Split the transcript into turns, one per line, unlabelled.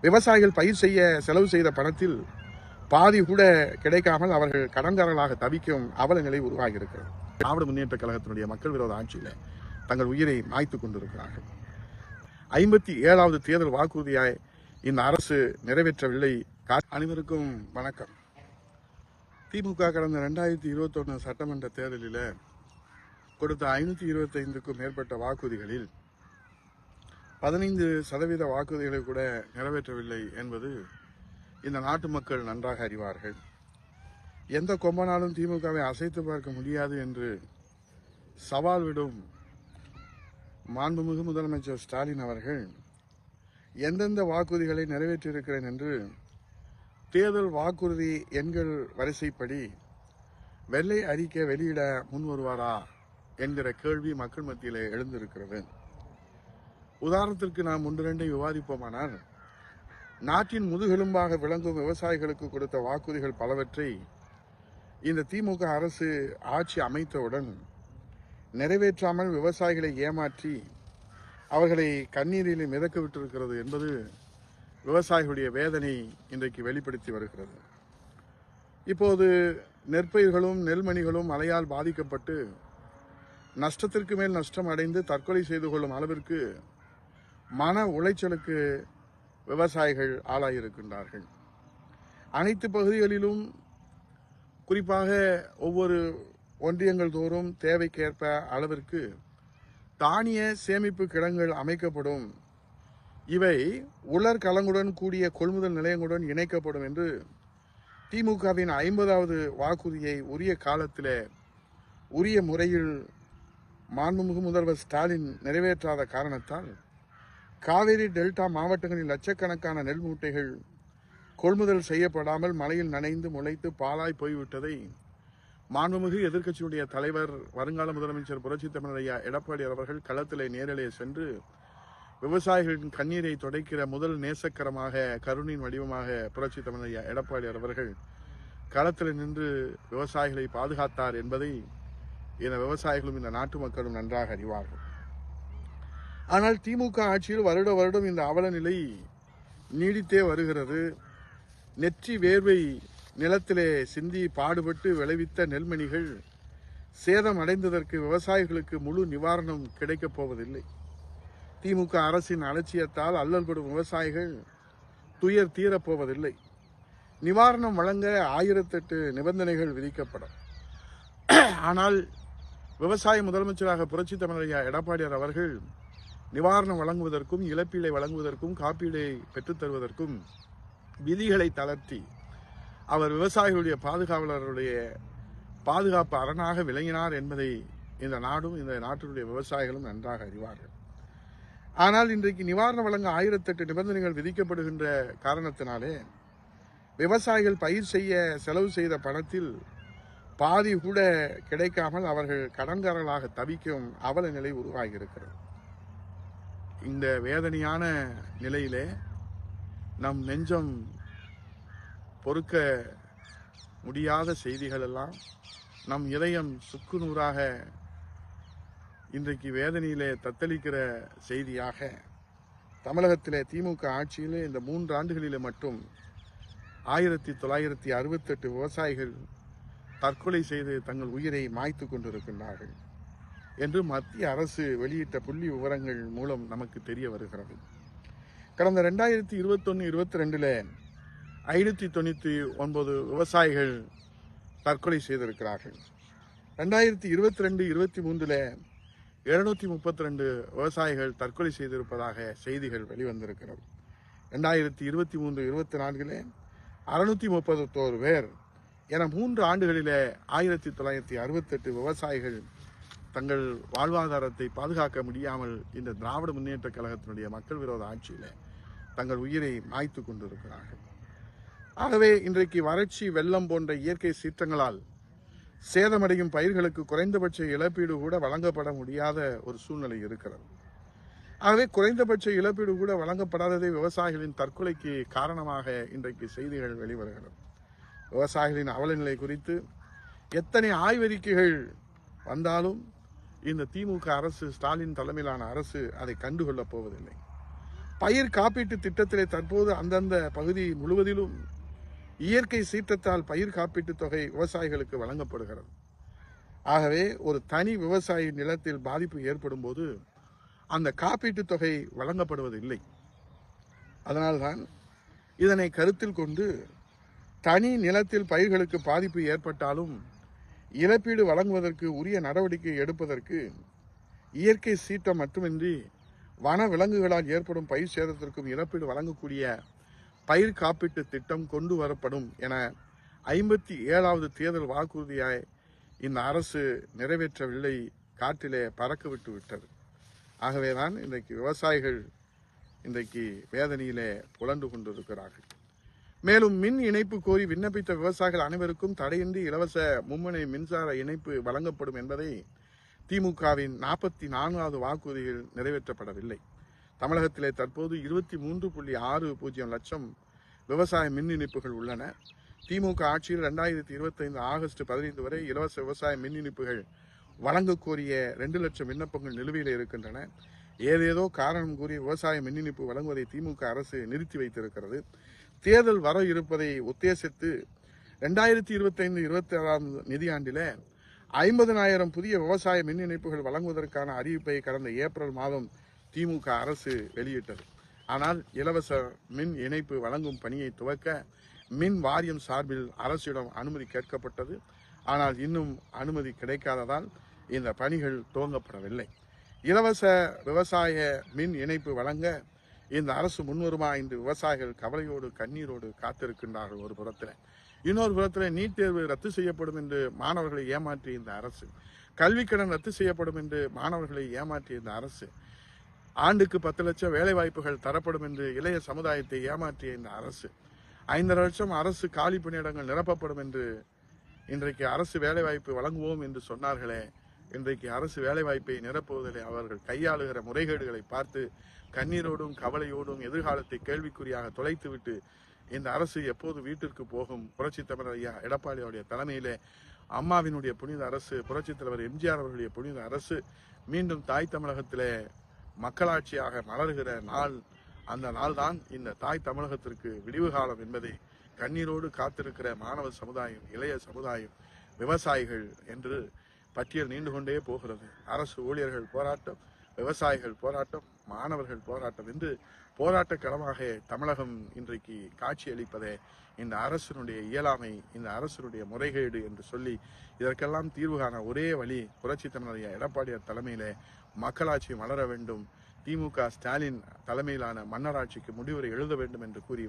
விவசாயிகள் பயிர் செய்ய செலவு செய்த பணத்தில் பாதி கூட கிடைக்காமல் அவர்கள் கடன்காரர்களாக தவிக்கும் அவல நிலை உருவாகி இருக்கிறது. திராவிட முன்னேற்ற கழகத்தினுடைய மக்கள் விரோத ஆட்சியில தங்கள் உயிரை மாய்த்துக் கொண்டிருக்கிறார்கள். 57வது தேர்தல் வாக்குறுதியாய் இந்த அரசு நிறைவேற்றவில்லை. அனைவருக்கும் வணக்கம். திமுக கடந்த 2021 சட்டமன்ற தேர்தலில் கொடுத்த 525க்கும் மேற்பட்ட வாக்குறுதிகளில் 15% வாக்குறுதிகளை கூட நிறைவேற்றவில்லை என்பது இந்த நாட்டு மக்கள் நன்றாக அறிவார்கள். எந்த கொம்பனாலும் திமுகவை அசைத்து பார்க்க முடியாது என்று சவால் விடும் மாண்புமிகு முதலமைச்சர் ஸ்டாலின் அவர்கள் எந்தெந்த வாக்குறுதிகளை நிறைவேற்றியிருக்கிறேன் என்று தேர்தல் வாக்குறுதி எண்கள் வரிசைப்படி வெள்ளை அறிக்கை வெளியிட முன் வருவாரா என்கிற கேள்வி மக்கள் மத்தியில் எழுந்திருக்கிறது. உதாரணத்திற்கு நாம் ஒன்று ரெண்டை விவாதிப்போமானால், நாட்டின் முதுகெலும்பாக விளங்கும் விவசாயிகளுக்கு கொடுத்த வாக்குறுதிகள் பலவற்றை இந்த திமுக அரசு ஆட்சி அமைத்தவுடன் நிறைவேற்றாமல் விவசாயிகளை ஏமாற்றி அவர்களை கண்ணீரில் மிதக்க விட்டிருக்கிறது என்பது விவசாயிகளுடைய வேதனை இன்றைக்கு வெளிப்படுத்தி வருகிறது. இப்போது நெற்பயிர்களும் நெல்மணிகளும் மழையால் பாதிக்கப்பட்டு நஷ்டத்திற்கு மேல் நஷ்டம் அடைந்து தற்கொலை செய்து கொள்ளும் அளவிற்கு மன உளைச்சலுக்கு விவசாயிகள் ஆளாயிருக்கின்றார்கள். அனைத்து பகுதிகளிலும், குறிப்பாக ஒவ்வொரு ஒன்றியங்கள் தோறும் தேவைக்கேற்ப அளவிற்கு தானிய சேமிப்பு கிடங்குகள் அமைக்கப்படும். இவை உலர் கலங்குடன் கூடிய கொள்முதல் நிலையங்களுடன் இணைக்கப்படும் என்று திமுகவின் 50வது வாக்குறுதியை உரிய காலத்தில் உரிய முறையில் மாண்புமிகு முதல்வர் ஸ்டாலின் நிறைவேற்றாத காரணத்தால் காவிரி டெல்டா மாவட்டங்களில் லட்சக்கணக்கான நெல் மூட்டைகள் கொள்முதல் செய்யப்படாமல் மழையில் நனைந்து முளைத்து பாலாய் போய்விட்டதை மாண்புமிகு எதிர்க்கட்சியுடைய தலைவர், வருங்கால முதலமைச்சர் புரட்சித் தமிழர் ஐயா எடப்பாடி அவர்கள் களத்திலே நேரிலே சென்று விவசாயிகளின் கண்ணீரை துடைக்கிற முதல் நேசக்கரமாக, கருணையின் வடிவமாக புரட்சித் தமிழர் ஐயா எடப்பாடி அவர்கள் களத்தில் நின்று விவசாயிகளை பாதுகாத்தார் என்பதை இந்த விவசாயிகளும் இந்த நாட்டு மக்களும் நன்றாக அறிவார்கள். ஆனால் திமுக ஆட்சியில் வருடம் இந்த அவல நிலை நீடித்தே வருகிறது. நெற்றி வேர்வை நிலத்திலே சிந்தி பாடுபட்டு விளைவித்த நெல்மணிகள் சேதம் அடைந்ததற்கு விவசாயிகளுக்கு முழு நிவாரணம் கிடைக்கப் போவதில்லை. திமுக அரசின் அலட்சியத்தால் அல்லல்படும் விவசாயிகள் துயர் தீரப்போவதில்லை. நிவாரணம் வழங்க 1008 நிபந்தனைகள் விதிக்கப்படும். ஆனால் விவசாய முதலமைச்சராக புரட்சித் தமிழர் ஐயா எடப்பாடியார் அவர்கள் நிவாரணம் வழங்குவதற்கும், இழப்பீடை வழங்குவதற்கும், காப்பீடை பெற்றுத் தருவதற்கும் விதிகளை தளர்த்தி அவர் விவசாயிகளுடைய பாதுகாவலருடைய பாதுகாப்பு அரணாக விளங்கினார் என்பதை இந்த நாடும் இந்த நாட்டினுடைய விவசாயிகளும் நன்றாக அறிவார்கள். ஆனால் இன்றைக்கு நிவாரணம் வழங்க 1008 நிபந்தனைகள் விதிக்கப்படுகின்ற காரணத்தினாலே விவசாயிகள் பயிர் செய்ய செலவு செய்த பணத்தில் பாதி கூட கிடைக்காமல் அவர்கள் கடன்காரர்களாக தவிக்கும் அவல நிலை உருவாகி இருக்கிறது. இந்த வேதனையான நிலையிலே நம் நெஞ்சம் பொறுக்க முடியாத செய்திகள் எல்லாம் நம் இதயம் சுக்குநூறாக இன்றைக்கு வேதனையிலே தத்தளிக்கிற செய்தியாக தமிழகத்திலே திமுக ஆட்சியிலே இந்த 3 ஆண்டுகளிலே மட்டும் 1968 விவசாயிகள் தற்கொலை செய்து தங்கள் உயிரை மாய்த்து கொண்டிருக்கின்றார்கள் என்று மத்திய அரசு வெளியிட்ட புள்ளி விவரங்கள் மூலம் நமக்கு தெரிய வருகிறது. கடந்த 2021-22 599 விவசாயிகள் தற்கொலை செய்திருக்கிறார்கள். 2022-23 232 விவசாயிகள் தற்கொலை செய்திருப்பதாக செய்திகள் வெளிவந்திருக்கிறது. 2023-24 631 பேர் என 3 ஆண்டுகளிலே 1968 விவசாயிகள் தங்கள் வாழ்வாதாரத்தை பாதுகாக்க முடியாமல் இந்த திராவிட முன்னேற்ற கழகத்தினுடைய மக்கள் விரோத ஆட்சியில தங்கள் உயிரை மாய்த்து கொண்டிருக்கிறார்கள். ஆகவே இன்றைக்கு வறட்சி, வெள்ளம் போன்ற இயற்கை சீற்றங்களால் சேதமடையும் பயிர்களுக்கு குறைந்தபட்ச இழப்பீடு கூட வழங்கப்பட முடியாத ஒரு சூழ்நிலை இருக்கிறது. ஆகவே குறைந்தபட்ச இழப்பீடு கூட வழங்கப்படாததே விவசாயிகளின் தற்கொலைக்கு காரணமாக இன்றைக்கு செய்திகள் வெளிவருகிறது. விவசாயிகளின் அவலநிலை குறித்து எத்தனை ஆய்வறிக்கைகள் வந்தாலும் இந்த திமுக அரசு, ஸ்டாலின் தலைமையிலான அரசு அதை கண்டுகொள்ளப் போவதில்லை. பயிர் காப்பீட்டு திட்டத்திலே தற்போது அந்தந்த பகுதி முழுவதிலும் இயற்கை சீற்றத்தால் பயிர் காப்பீட்டு தொகை விவசாயிகளுக்கு வழங்கப்படுகிறது. ஆகவே ஒரு தனி விவசாயி நிலத்தில் பாதிப்பு ஏற்படும் போது அந்த காப்பீட்டு தொகை வழங்கப்படுவதில்லை. அதனால்தான் இதனை கருத்தில் கொண்டு தனி நிலத்தில் பயிர்களுக்கு பாதிப்பு ஏற்பட்டாலும் இழப்பீடு வழங்குவதற்கு உரிய நடவடிக்கை எடுப்பதற்கு இயற்கை சீற்றம் மட்டுமின்றி வன விலங்குகளால் ஏற்படும் பயிர் சேதத்திற்கும் இழப்பீடு வழங்கக்கூடிய பயிர் காப்பீட்டு திட்டம் கொண்டு வரப்படும் என 57வது தேர்தல் வாக்குறுதியாய் இந்த அரசு நிறைவேற்றவில்லை, காற்றிலே பறக்க விட்டு விட்டது. ஆகவேதான் இன்றைக்கு விவசாயிகள் இன்றைக்கு வேதனையிலே புலண்டு கொண்டிருக்கிறார்கள். மேலும் மின் இணைப்பு கோரி விண்ணப்பித்த விவசாயிகள் அனைவருக்கும் தடையின்றி இலவச மும்முனை மின்சார இணைப்பு வழங்கப்படும் என்பதை திமுகவின் 44வது வாக்குறுதியில் நிறைவேற்றப்படவில்லை. தமிழகத்திலே தற்போது 23.60 லட்சம் விவசாய மின் இணைப்புகள் உள்ளன. திமுக ஆட்சியில் 2025 ஆகஸ்ட் 15 வரை இலவச விவசாய மின் இணைப்புகள் வழங்க கோரிய 2 லட்சம் விண்ணப்பங்கள் நிலுவையில் இருக்கின்றன. ஏதேதோ காரணம் கூறி விவசாய மின் இணைப்பு வழங்குவதை திமுக அரசு நிறுத்தி வைத்திருக்கிறது. தேர்தல் வர இருப்பதை உத்தேசித்து 2025-26 நிதியாண்டில 50,000 புதிய விவசாய மின் இணைப்புகள் வழங்குவதற்கான அறிவிப்பை கடந்த ஏப்ரல் மாதம் திமுக அரசு வெளியிட்டது. ஆனால் இலவச மின் இணைப்பு வழங்கும் பணியை துவக்க மின் வாரியம் சார்பில் அரசிடம் அனுமதி கேட்கப்பட்டது. ஆனால் இன்னும் அனுமதி கிடைக்காததால் இந்த பணிகள் துவங்கப்படவில்லை. இலவச விவசாய மின் இணைப்பு வழங்க இந்த அரசு முன்வருமா என்று விவசாயிகள் கவலையோடு கண்ணீரோடு காத்திருக்கின்றார்கள். ஒரு புறத்தில், இன்னொரு புறத்தில் நீட் தேர்வு ரத்து செய்யப்படும் என்று மாணவர்களை ஏமாற்றிய இந்த அரசு, கல்விக்கடன் ரத்து செய்யப்படும் என்று மாணவர்களை ஏமாற்றிய இந்த அரசு, ஆண்டுக்கு 10 லட்சம் வேலை வாய்ப்புகள் தரப்படும் என்று இளைய சமுதாயத்தை ஏமாற்றிய இந்த அரசு, 5.5 லட்சம் அரசு காலி பணியிடங்கள் நிரப்பப்படும் என்று இன்றைக்கு அரசு வேலைவாய்ப்பு வழங்குவோம் என்று சொன்னார்களே, இன்றைக்கு அரசு வேலைவாய்ப்பை நிரப்புவதில் அவர்கள் கையாளுகிற முறைகேடுகளை பார்த்து கண்ணீரோடும் கவலையோடும் எதிர்காலத்தை கேள்விக்குறியாக தொலைத்துவிட்டு இந்த அரசு எப்போது வீட்டிற்கு போகும்? புரட்சி தமிழர் ஐயா எடப்பாடியுடைய தலைமையிலே அம்மாவினுடைய புனித அரசு, புரட்சி தலைவர் எம்ஜிஆர் அவர்களுடைய புனித அரசு மீண்டும் தாய் தமிழகத்திலே மக்களாட்சியாக மலர்கிற நாள், அந்த நாள் தான் இந்த தாய் தமிழகத்திற்கு விடிவு காலம் என்பதை கண்ணீரோடு காத்திருக்கிற மாணவ சமுதாயம், இளைய சமுதாயம், விவசாயிகள் என்று பட்டியல் நீண்டு கொண்டே போகிறது. அரசு ஊழியர்கள் போராட்டம், விவசாயிகள் போராட்டம், மாணவர்கள் போராட்டம் என்று போராட்ட களமாக தமிழகம் இன்றைக்கு காட்சியளிப்பதே இந்த அரசினுடைய இயலாமை, இந்த அரசினுடைய முறைகேடு என்று சொல்லி இதற்கெல்லாம் தீர்வு காண ஒரே வழி புரட்சி தமிழர் எடப்பாடியார் தலைமையிலே மக்களாட்சி மலர வேண்டும், திமுக ஸ்டாலின் தலைமையிலான மன்னராட்சிக்கு முடிவுரை எழுத வேண்டும் என்று கூறி